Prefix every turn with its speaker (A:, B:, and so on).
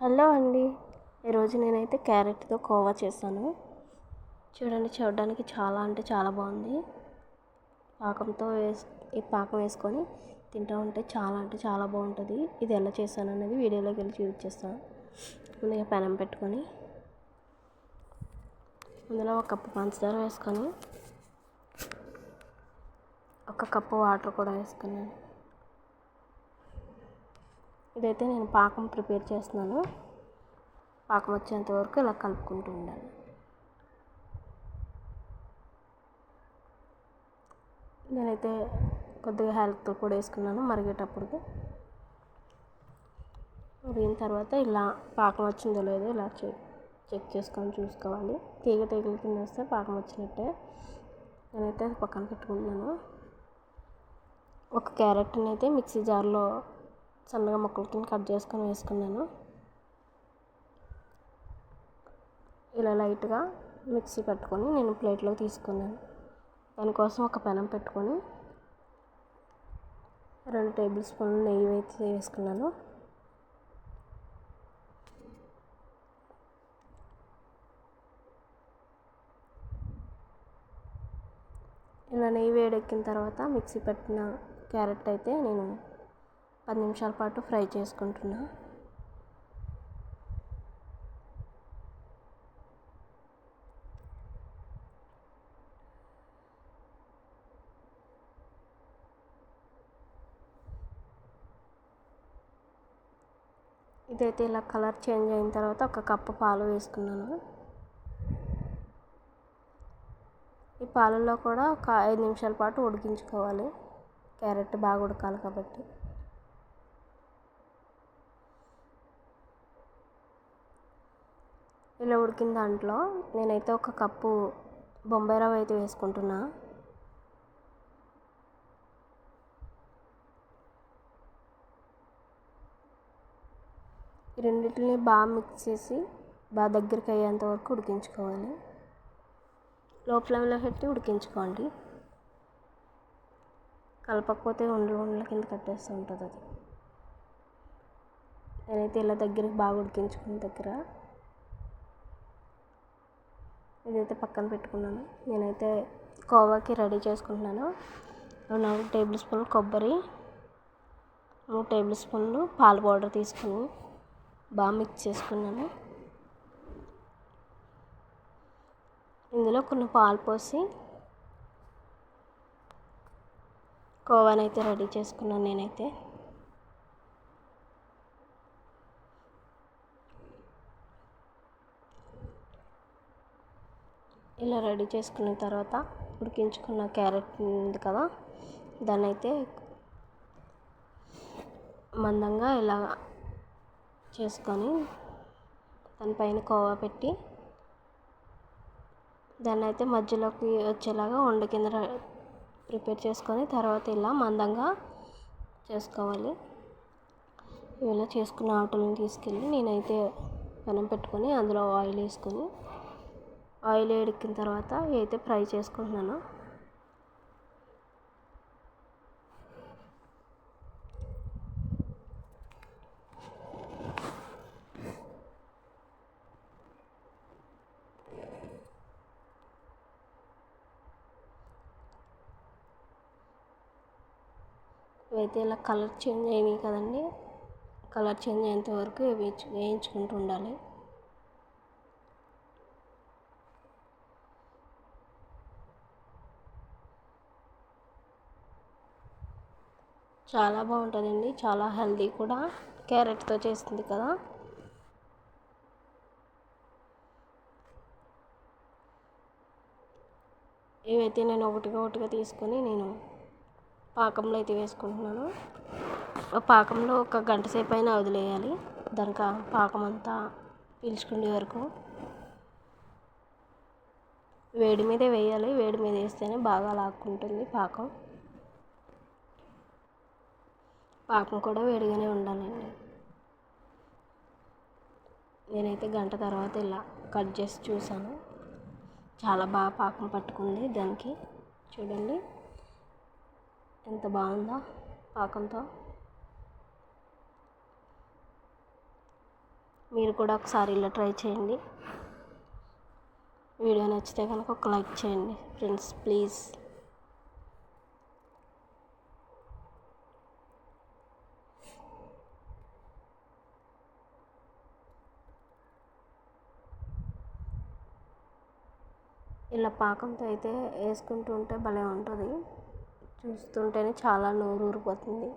A: Hello అండి. ఈరోజు నేనైతే క్యారెట్తో కోవా చేశాను. చూడండి, చూడడానికి చాలా అంటే చాలా బాగుంది. ఈ పాకం వేసుకొని తింటూ ఉంటే చాలా అంటే చాలా బాగుంటుంది. ఇది ఎలా చేశాను అనేది వీడియోలోకి వెళ్ళి చూపించేస్తాను. ముందుగా పెనం పెట్టుకొని అందులో ఒక కప్పు పంచదార వేసుకొని ఒక కప్పు వాటర్ కూడా వేసుకున్నాను. ఇదైతే నేను పాకం ప్రిపేర్ చేస్తున్నాను. పాకం వచ్చేంత వరకు ఇలా కలుపుకుంటూ ఉండాలి. నేనైతే కొద్దిగా హెల్త్ కూడా వేసుకున్నాను మరిగేటప్పుడు. మరిగిన తర్వాత ఇలా పాకం వచ్చిందో లేదో ఇలా చెక్ చేసుకొని చూసుకోవాలి. తీగలు కింద వస్తే పాకం వచ్చినట్టే. నేనైతే అది పక్కన పెట్టుకుంటున్నాను. ఒక క్యారెట్ని అయితే మిక్సీ జార్లో సన్నగా ముక్కల కింద కట్ చేసుకొని వేసుకున్నాను. ఇలా లైట్గా మిక్సీ పెట్టుకొని నేను ప్లేట్లో తీసుకున్నాను. దానికోసం ఒక పెనం పెట్టుకొని 2 టేబుల్ స్పూన్లు నెయ్యి వేసుకున్నాను. ఇలా నెయ్యి వేడెక్కిన తర్వాత మిక్సీ పెట్టిన క్యారెట్ అయితే నేను 10 నిమిషాల పాటు ఫ్రై చేసుకుంటున్నా. ఇదైతే ఇలా కలర్ చేంజ్ అయిన తర్వాత ఒక కప్పు పాలు వేసుకున్నాను. ఈ పాలల్లో కూడా ఒక 5 నిమిషాల పాటు ఉడికించుకోవాలి. క్యారెట్ బాగా ఉడకాలి కాబట్టి. ఇలా ఉడికిన దాంట్లో నేనైతే ఒక కప్పు బొంబాయి రవ్వ అయితే వేసుకుంటున్నా. ఈ రెండింటిని బాగా మిక్స్ చేసి బాగా దగ్గరికి అయ్యేంత వరకు ఉడికించుకోవాలి. లో ఫ్లేమ్లో పెట్టి ఉడికించుకోండి. కలపకపోతే ఉండల కింద కట్టేస్తూ ఉంటుంది అది. నేనైతే ఇలా దగ్గరికి బాగా ఉడికించుకున్న దగ్గర ఇదైతే పక్కన పెట్టుకున్నాను. నేనైతే కోవాకి రెడీ చేసుకుంటున్నాను. 4 టేబుల్ స్పూన్లు కొబ్బరి, 3 టేబుల్ స్పూన్లు పాల పౌడర్ తీసుకుని బాగా మిక్స్ చేసుకున్నాను. ఇందులో కొన్ని పాలు పోసి కోవానైతే రెడీ చేసుకున్నాను. నేనైతే ఇలా రెడీ చేసుకున్న తర్వాత ఉడికించుకున్న క్యారెట్ ఉంది కదా, దాన్ని అయితే మందంగా ఇలా చేసుకొని దానిపైన కోవా పెట్టి దాన్ని అయితే మధ్యలోకి వచ్చేలాగా వండ కింద ప్రిపేర్ చేసుకొని తర్వాత ఇలా మందంగా చేసుకోవాలి. ఇలా చేసుకున్న ఆటలను తీసుకెళ్ళి నేనైతే పెనం పెట్టుకొని అందులో ఆయిల్ వేసుకొని ఆయిల్ వేడెక్కిన తర్వాత అయితే ఫ్రై చేసుకుంటున్నాను. ఇవైతే ఇలా కలర్ చేంజ్ అయినాయి కదండి. కలర్ చేంజ్ అయ్యేంత వరకు వేయించుకుంటూ ఉండాలి. చాలా బాగుంటుందండి. చాలా హెల్తీ కూడా. క్యారెట్తో చేస్తుంది కదా. ఇవైతే నేను ఒకటిగా తీసుకొని నేను పాకంలో అయితే వేసుకుంటున్నాను. పాకంలో ఒక గంట సేపు అయినా వదిలేయాలి. దానికి పాకం అంతా పీల్చుకునే వరకు వేడి మీదే వేయాలి. వేడి మీద వేస్తేనే బాగా లాక్కుంటుంది పాకం. పాకం కూడా వేడిగానే ఉండాలండి. నేనైతే గంట తర్వాత ఇలా కట్ చేసి చూసాను. చాలా బాగా పాకం పట్టుకుంది దానికి. చూడండి ఎంత బాగుందో పాకంతో. మీరు కూడా ఒకసారి ఇలా ట్రై చేయండి. వీడియో నచ్చితే కనుక ఒక లైక్ చేయండి ఫ్రెండ్స్ ప్లీజ్. ఇలా పాకంతో అయితే వేసుకుంటూ ఉంటే భలే ఉంటుంది. చూస్తుంటేనే చాలా నోరు ఊరిపోతుంది.